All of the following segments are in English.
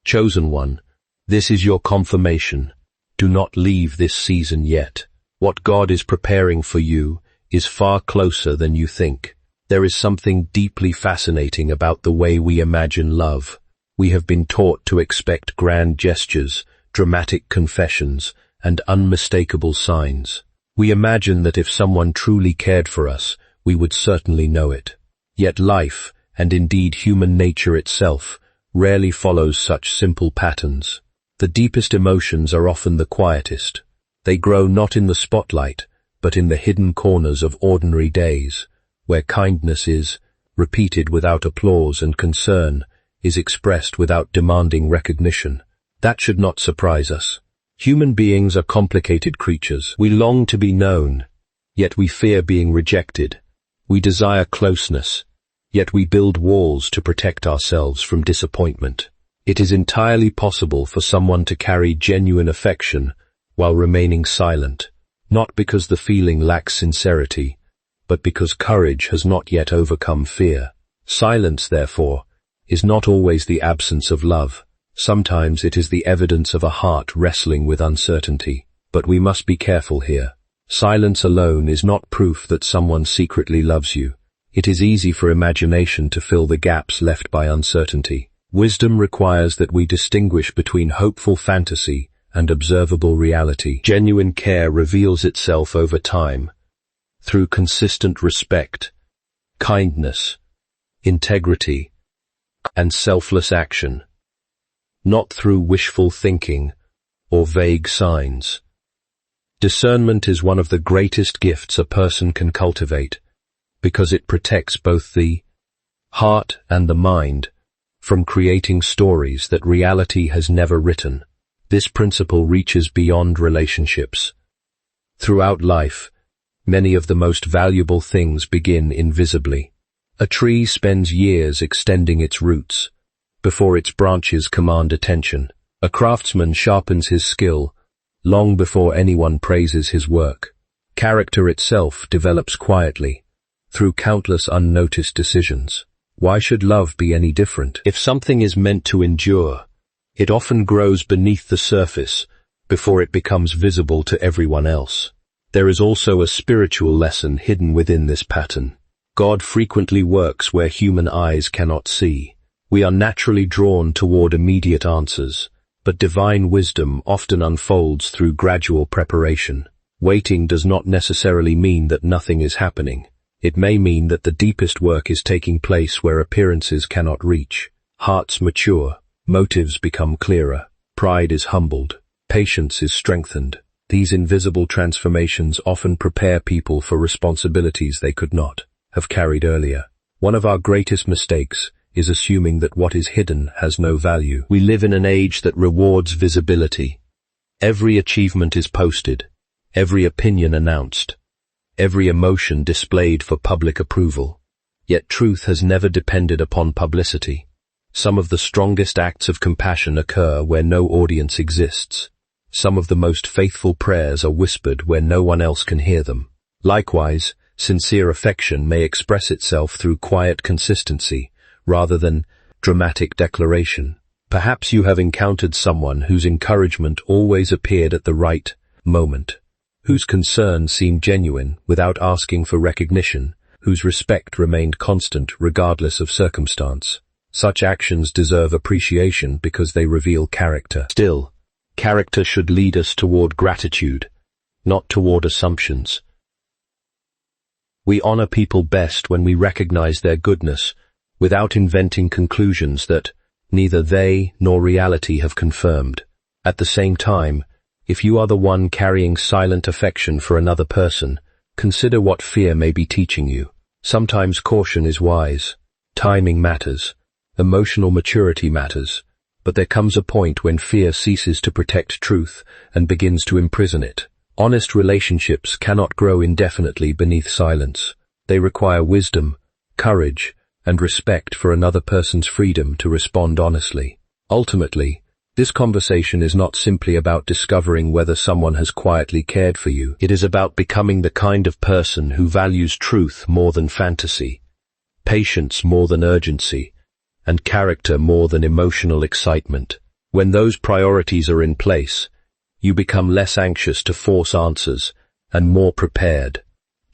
Chosen one, this is your confirmation. Do not leave this season yet. What God is preparing for you is far closer than you think. There is something deeply fascinating about the way we imagine love. We have been taught to expect grand gestures, dramatic confessions, and unmistakable signs. We imagine that if someone truly cared for us, we would certainly know it. Yet life, and indeed human nature itself, rarely follows such simple patterns. The deepest emotions are often the quietest. They grow not in the spotlight, but in the hidden corners of ordinary days, where kindness is repeated without applause and concern is expressed without demanding recognition. That should not surprise us. Human beings are complicated creatures. We long to be known, yet we fear being rejected. We desire closeness, yet we build walls to protect ourselves from disappointment. It is entirely possible for someone to carry genuine affection while remaining silent, not because the feeling lacks sincerity, but because courage has not yet overcome fear. Silence, therefore, is not always the absence of love. Sometimes it is the evidence of a heart wrestling with uncertainty. But we must be careful here. Silence alone is not proof that someone secretly loves you. It is easy for imagination to fill the gaps left by uncertainty. Wisdom requires that we distinguish between hopeful fantasy and observable reality. Genuine care reveals itself over time, through consistent respect, kindness, integrity, and selfless action, not through wishful thinking or vague signs. Discernment is one of the greatest gifts a person can cultivate, because it protects both the heart and the mind from creating stories that reality has never written. This principle reaches beyond relationships. Throughout life, many of the most valuable things begin invisibly. A tree spends years extending its roots before its branches command attention. A craftsman sharpens his skill long before anyone praises his work. Character itself develops quietly through countless unnoticed decisions. Why should love be any different? If something is meant to endure, it often grows beneath the surface before it becomes visible to everyone else. There is also a spiritual lesson hidden within this pattern. God frequently works where human eyes cannot see. We are naturally drawn toward immediate answers, but divine wisdom often unfolds through gradual preparation. Waiting does not necessarily mean that nothing is happening. It may mean that the deepest work is taking place where appearances cannot reach. Hearts mature, motives become clearer, pride is humbled, patience is strengthened. These invisible transformations often prepare people for responsibilities they could not have carried earlier. One of our greatest mistakes is assuming that what is hidden has no value. We live in an age that rewards visibility. Every achievement is posted, every opinion announced, every emotion displayed for public approval. Yet truth has never depended upon publicity. Some of the strongest acts of compassion occur where no audience exists. Some of the most faithful prayers are whispered where no one else can hear them. Likewise, sincere affection may express itself through quiet consistency, rather than dramatic declaration. Perhaps you have encountered someone whose encouragement always appeared at the right moment, whose concern seemed genuine without asking for recognition, whose respect remained constant regardless of circumstance. Such actions deserve appreciation because they reveal character. Still, character should lead us toward gratitude, not toward assumptions. We honor people best when we recognize their goodness, without inventing conclusions that neither they nor reality have confirmed. At the same time, if you are the one carrying silent affection for another person, consider what fear may be teaching you. Sometimes caution is wise. Timing matters. Emotional maturity matters. But there comes a point when fear ceases to protect truth and begins to imprison it. Honest relationships cannot grow indefinitely beneath silence. They require wisdom, courage, and respect for another person's freedom to respond honestly. Ultimately, this conversation is not simply about discovering whether someone has quietly cared for you. It is about becoming the kind of person who values truth more than fantasy, patience more than urgency, and character more than emotional excitement. When those priorities are in place, you become less anxious to force answers and more prepared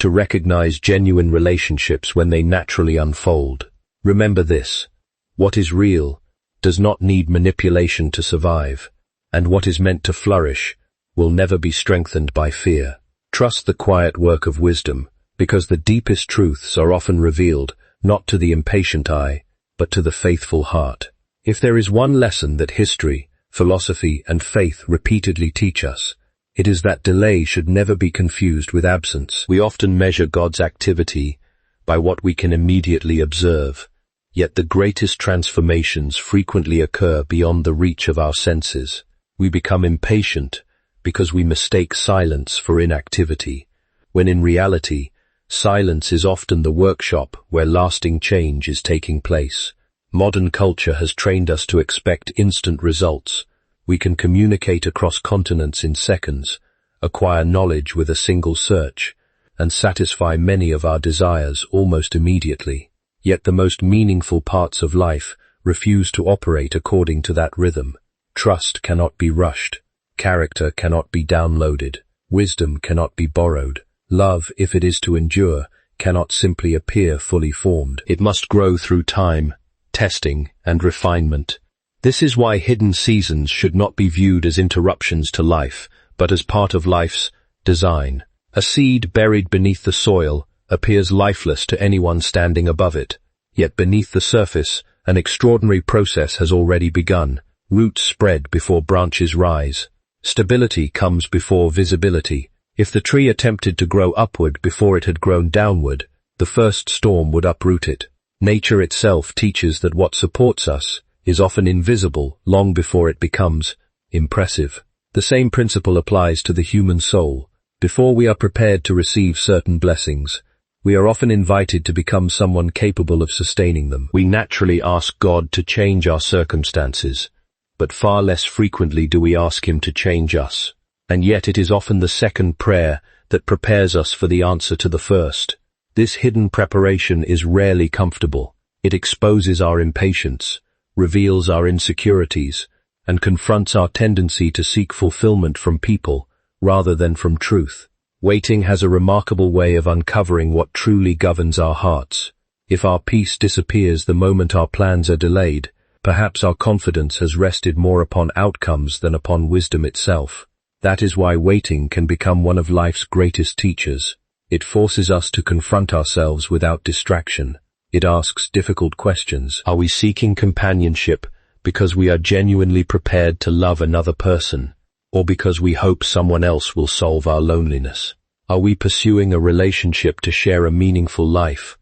to recognize genuine relationships when they naturally unfold. Remember this: what is real does not need manipulation to survive, and what is meant to flourish will never be strengthened by fear. Trust the quiet work of wisdom, because the deepest truths are often revealed not to the impatient eye, but to the faithful heart. If there is one lesson that history, philosophy, and faith repeatedly teach us, it is that delay should never be confused with absence. We often measure God's activity by what we can immediately observe, yet the greatest transformations frequently occur beyond the reach of our senses. We become impatient because we mistake silence for inactivity, when in reality, silence is often the workshop where lasting change is taking place. Modern culture has trained us to expect instant results. We can communicate across continents in seconds, acquire knowledge with a single search, and satisfy many of our desires almost immediately. Yet the most meaningful parts of life refuse to operate according to that rhythm. Trust cannot be rushed. Character cannot be downloaded. Wisdom cannot be borrowed. Love, if it is to endure, cannot simply appear fully formed. It must grow through time, testing, and refinement. This is why hidden seasons should not be viewed as interruptions to life, but as part of life's design. A seed buried beneath the soil appears lifeless to anyone standing above it, yet beneath the surface, an extraordinary process has already begun. Roots spread before branches rise. Stability comes before visibility. If the tree attempted to grow upward before it had grown downward, the first storm would uproot it. Nature itself teaches that what supports us is often invisible long before it becomes impressive. The same principle applies to the human soul. Before we are prepared to receive certain blessings, we are often invited to become someone capable of sustaining them. We naturally ask God to change our circumstances, but far less frequently do we ask Him to change us. And yet it is often the second prayer that prepares us for the answer to the first. This hidden preparation is rarely comfortable. It exposes our impatience, reveals our insecurities, and confronts our tendency to seek fulfillment from people rather than from truth. Waiting has a remarkable way of uncovering what truly governs our hearts. If our peace disappears the moment our plans are delayed, perhaps our confidence has rested more upon outcomes than upon wisdom itself. That is why waiting can become one of life's greatest teachers. It forces us to confront ourselves without distraction. It asks difficult questions. Are we seeking companionship because we are genuinely prepared to love another person, or because we hope someone else will solve our loneliness? Are we pursuing a relationship to share a meaningful life,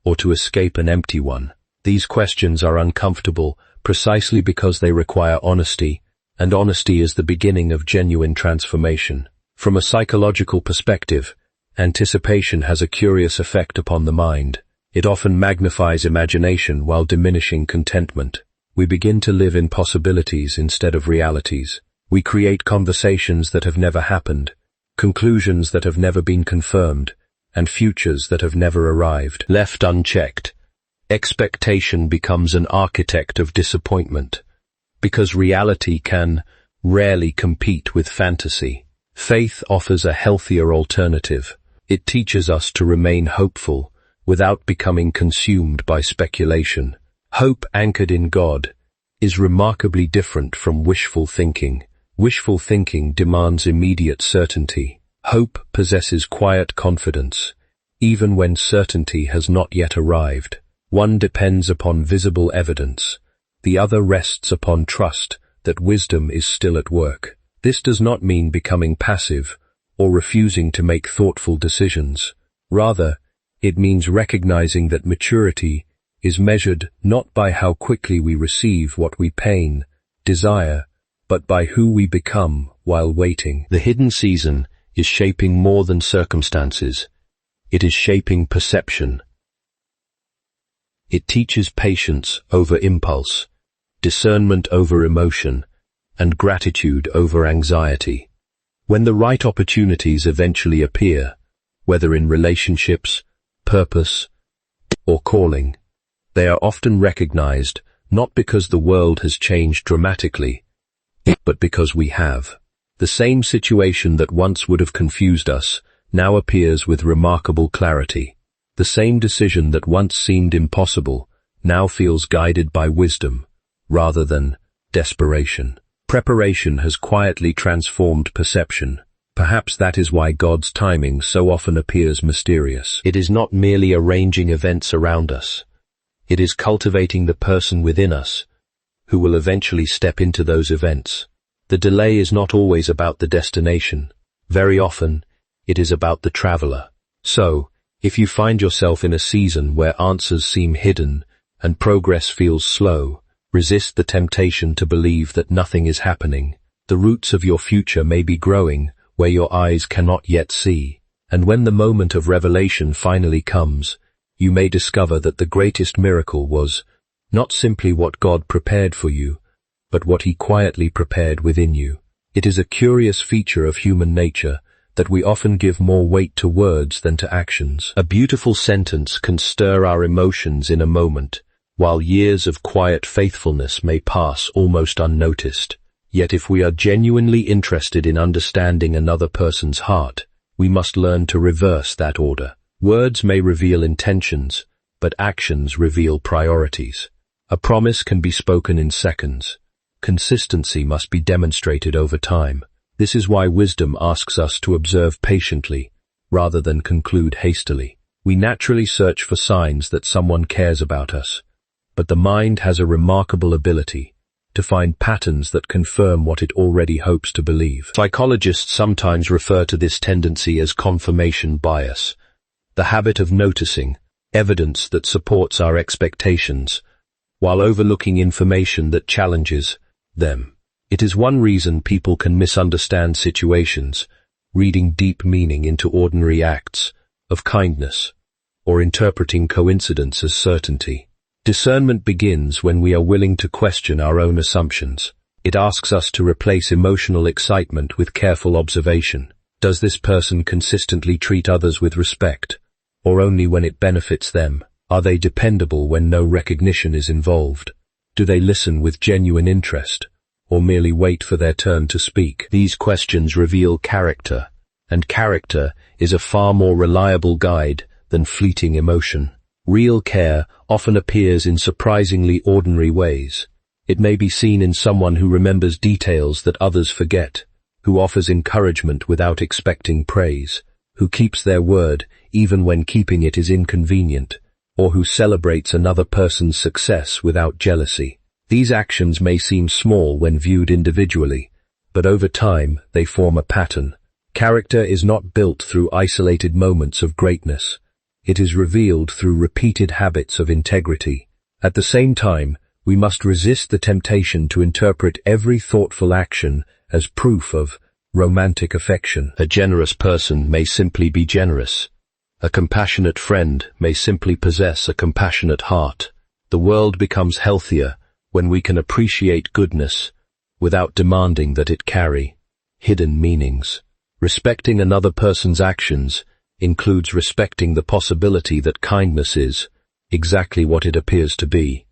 or to escape an empty one? These questions are uncomfortable precisely because they require honesty, and honesty is the beginning of genuine transformation. From a psychological perspective, anticipation has a curious effect upon the mind. It often magnifies imagination while diminishing contentment. We begin to live in possibilities instead of realities. We create conversations that have never happened, conclusions that have never been confirmed, and futures that have never arrived. Left unchecked, expectation becomes an architect of disappointment, because reality can rarely compete with fantasy. Faith offers a healthier alternative. It teaches us to remain hopeful without becoming consumed by speculation. Hope anchored in God is remarkably different from wishful thinking. Wishful thinking demands immediate certainty. Hope possesses quiet confidence, even when certainty has not yet arrived. One depends upon visible evidence. The other rests upon trust that wisdom is still at work. This does not mean becoming passive or refusing to make thoughtful decisions. Rather, it means recognizing that maturity is measured not by how quickly we receive what we desire, but by who we become while waiting. The hidden season is shaping more than circumstances. It is shaping perception. It teaches patience over impulse, discernment over emotion, and gratitude over anxiety. When the right opportunities eventually appear, whether in relationships, purpose, or calling, they are often recognized not because the world has changed dramatically, but because we have. The same situation that once would have confused us now appears with remarkable clarity. The same decision that once seemed impossible now feels guided by wisdom rather than desperation. Preparation has quietly transformed perception. Perhaps that is why God's timing so often appears mysterious. It is not merely arranging events around us. It is cultivating the person within us who will eventually step into those events. The delay is not always about the destination. Very often, it is about the traveler. So, if you find yourself in a season where answers seem hidden and progress feels slow, resist the temptation to believe that nothing is happening. The roots of your future may be growing where your eyes cannot yet see. And when the moment of revelation finally comes, you may discover that the greatest miracle was not simply what God prepared for you, but what He quietly prepared within you. It is a curious feature of human nature that we often give more weight to words than to actions. A beautiful sentence can stir our emotions in a moment, while years of quiet faithfulness may pass almost unnoticed. Yet if we are genuinely interested in understanding another person's heart, we must learn to reverse that order. Words may reveal intentions, but actions reveal priorities. A promise can be spoken in seconds. Consistency must be demonstrated over time. This is why wisdom asks us to observe patiently, rather than conclude hastily. We naturally search for signs that someone cares about us, but the mind has a remarkable ability to find patterns that confirm what it already hopes to believe. Psychologists sometimes refer to this tendency as confirmation bias, the habit of noticing evidence that supports our expectations, while overlooking information that challenges them. It is one reason people can misunderstand situations, reading deep meaning into ordinary acts of kindness, or interpreting coincidence as certainty. Discernment begins when we are willing to question our own assumptions. It asks us to replace emotional excitement with careful observation. Does this person consistently treat others with respect, or only when it benefits them? Are they dependable when no recognition is involved? Do they listen with genuine interest, or merely wait for their turn to speak? These questions reveal character, and character is a far more reliable guide than fleeting emotion. Real care often appears in surprisingly ordinary ways. It may be seen in someone who remembers details that others forget, who offers encouragement without expecting praise, who keeps their word even when keeping it is inconvenient, or who celebrates another person's success without jealousy. These actions may seem small when viewed individually, but over time they form a pattern. Character is not built through isolated moments of greatness. It is revealed through repeated habits of integrity. At the same time, we must resist the temptation to interpret every thoughtful action as proof of romantic affection. A generous person may simply be generous. A compassionate friend may simply possess a compassionate heart. The world becomes healthier when we can appreciate goodness without demanding that it carry hidden meanings. Respecting another person's actions includes respecting the possibility that kindness is exactly what it appears to be,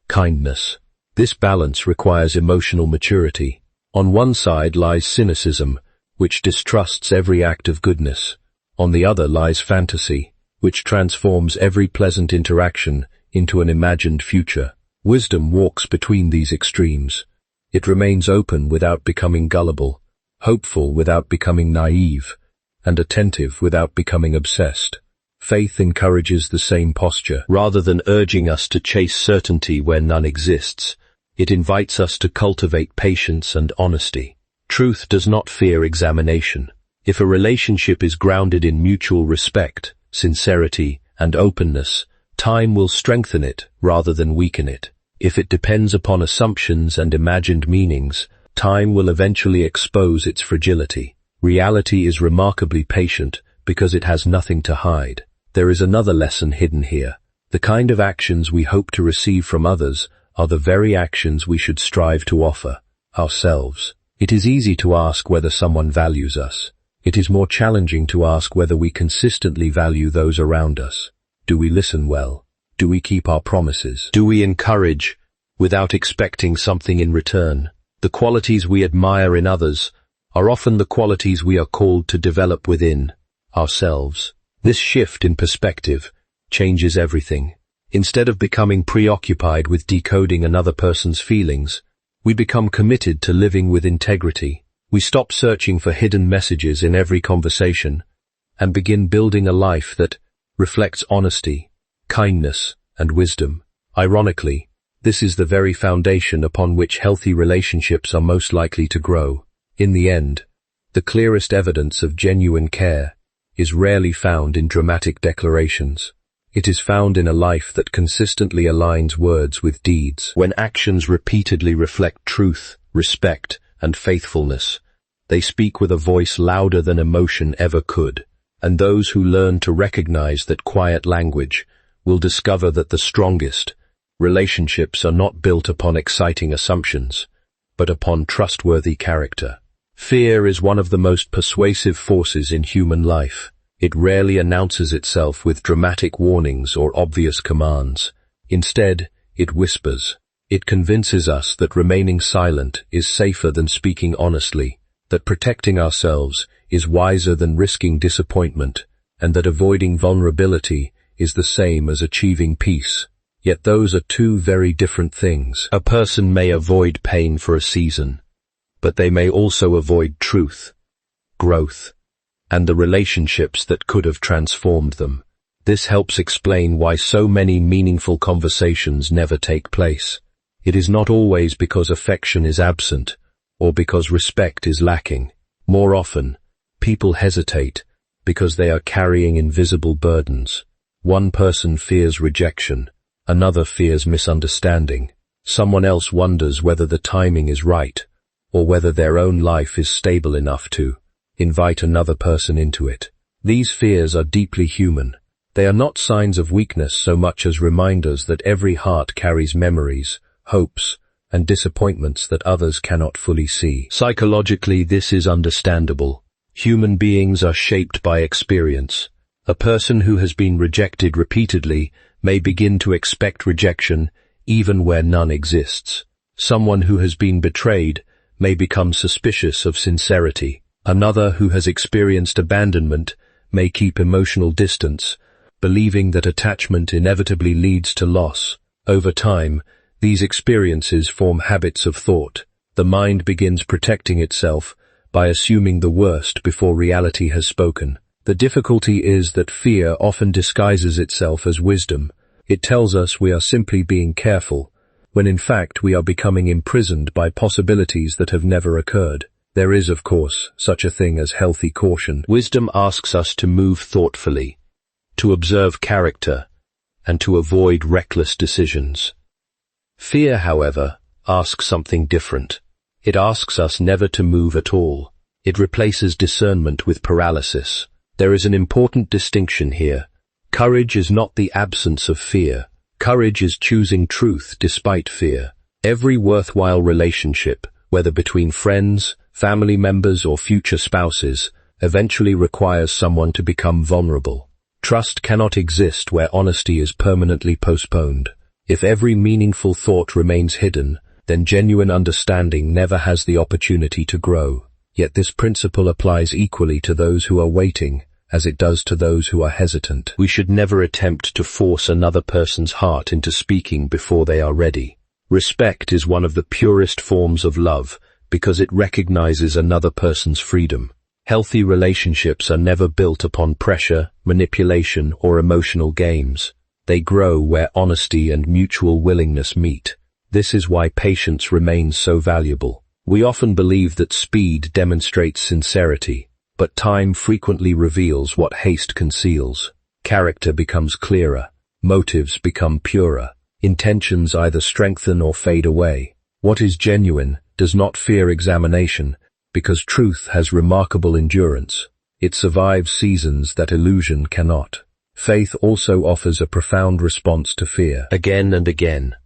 kindness. This balance requires emotional maturity. On one side lies cynicism, which distrusts every act of goodness. On the other lies fantasy, which transforms every pleasant interaction into an imagined future. Wisdom walks between these extremes. It remains open without becoming gullible, hopeful without becoming naive, and attentive without becoming obsessed. Faith encourages the same posture. Rather than urging us to chase certainty where none exists, it invites us to cultivate patience and honesty. Truth does not fear examination. If a relationship is grounded in mutual respect, sincerity, and openness, time will strengthen it rather than weaken it. If it depends upon assumptions and imagined meanings, time will eventually expose its fragility. Reality is remarkably patient because it has nothing to hide. There is another lesson hidden here. The kind of actions we hope to receive from others are the very actions we should strive to offer ourselves. It is easy to ask whether someone values us. It is more challenging to ask whether we consistently value those around us. Do we listen well? Do we keep our promises? Do we encourage without expecting something in return? The qualities we admire in others are often the qualities we are called to develop within ourselves. This shift in perspective changes everything. Instead of becoming preoccupied with decoding another person's feelings, we become committed to living with integrity. We stop searching for hidden messages in every conversation and begin building a life that reflects honesty, kindness, and wisdom. Ironically, this is the very foundation upon which healthy relationships are most likely to grow. In the end, the clearest evidence of genuine care is rarely found in dramatic declarations. It is found in a life that consistently aligns words with deeds. When actions repeatedly reflect truth, respect, and faithfulness, they speak with a voice louder than emotion ever could. And those who learn to recognize that quiet language will discover that the strongest relationships are not built upon exciting assumptions, but upon trustworthy character. Fear is one of the most persuasive forces in human life. It rarely announces itself with dramatic warnings or obvious commands. Instead, it whispers. It convinces us that remaining silent is safer than speaking honestly, that protecting ourselves is wiser than risking disappointment, and that avoiding vulnerability is the same as achieving peace. Yet those are two very different things. A person may avoid pain for a season, but they may also avoid truth, growth, and the relationships that could have transformed them. This helps explain why so many meaningful conversations never take place. It is not always because affection is absent or because respect is lacking. More often, people hesitate because they are carrying invisible burdens. One person fears rejection, another fears misunderstanding. Someone else wonders whether the timing is right, or whether their own life is stable enough to invite another person into it. These fears are deeply human. They are not signs of weakness so much as reminders that every heart carries memories, hopes, and disappointments that others cannot fully see. Psychologically, this is understandable. Human beings are shaped by experience. A person who has been rejected repeatedly may begin to expect rejection even where none exists. Someone who has been betrayed may become suspicious of sincerity. Another who has experienced abandonment may keep emotional distance, believing that attachment inevitably leads to loss. Over time, these experiences form habits of thought. The mind begins protecting itself by assuming the worst before reality has spoken. The difficulty is that fear often disguises itself as wisdom. It tells us we are simply being careful, when in fact we are becoming imprisoned by possibilities that have never occurred. There is, of course, such a thing as healthy caution. Wisdom asks us to move thoughtfully, to observe character, and to avoid reckless decisions. Fear, however, asks something different. It asks us never to move at all. It replaces discernment with paralysis. There is an important distinction here. Courage is not the absence of fear. Courage is choosing truth despite fear. Every worthwhile relationship, whether between friends, family members, or future spouses, eventually requires someone to become vulnerable. Trust cannot exist where honesty is permanently postponed. If every meaningful thought remains hidden, then genuine understanding never has the opportunity to grow. Yet this principle applies equally to those who are waiting, as it does to those who are hesitant. We should never attempt to force another person's heart into speaking before they are ready. Respect is one of the purest forms of love because it recognizes another person's freedom. Healthy relationships are never built upon pressure, manipulation, or emotional games. They grow where honesty and mutual willingness meet. This is why patience remains so valuable. We often believe that speed demonstrates sincerity, but time frequently reveals what haste conceals. Character becomes clearer, motives become purer, intentions either strengthen or fade away. What is genuine does not fear examination, because truth has remarkable endurance. It survives seasons that illusion cannot. Faith also offers a profound response to fear. Again and again,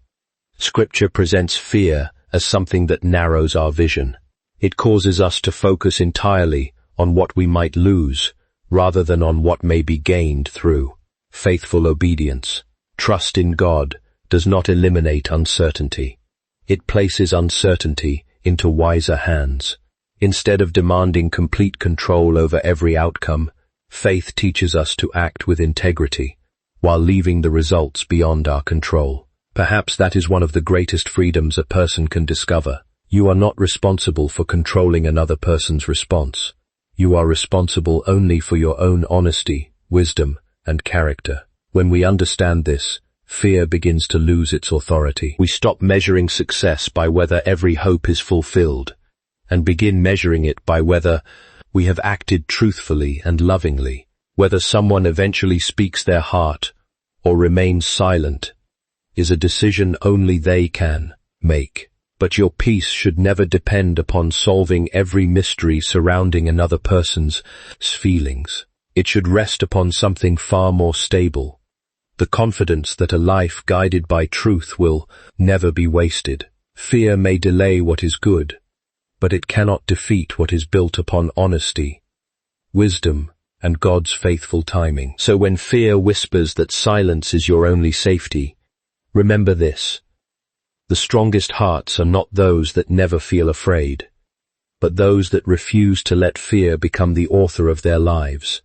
Scripture presents fear as something that narrows our vision. It causes us to focus entirely on what we might lose, rather than on what may be gained through faithful obedience. Trust in God does not eliminate uncertainty. It places uncertainty into wiser hands. Instead of demanding complete control over every outcome, faith teaches us to act with integrity, while leaving the results beyond our control. Perhaps that is one of the greatest freedoms a person can discover. You are not responsible for controlling another person's response. You are responsible only for your own honesty, wisdom, and character. When we understand this, fear begins to lose its authority. We stop measuring success by whether every hope is fulfilled, and begin measuring it by whether we have acted truthfully and lovingly. Whether someone eventually speaks their heart or remains silent is a decision only they can make. But your peace should never depend upon solving every mystery surrounding another person's feelings. It should rest upon something far more stable, the confidence that a life guided by truth will never be wasted. Fear may delay what is good, but it cannot defeat what is built upon honesty, wisdom, and God's faithful timing. So when fear whispers that silence is your only safety, remember this: the strongest hearts are not those that never feel afraid, but those that refuse to let fear become the author of their lives.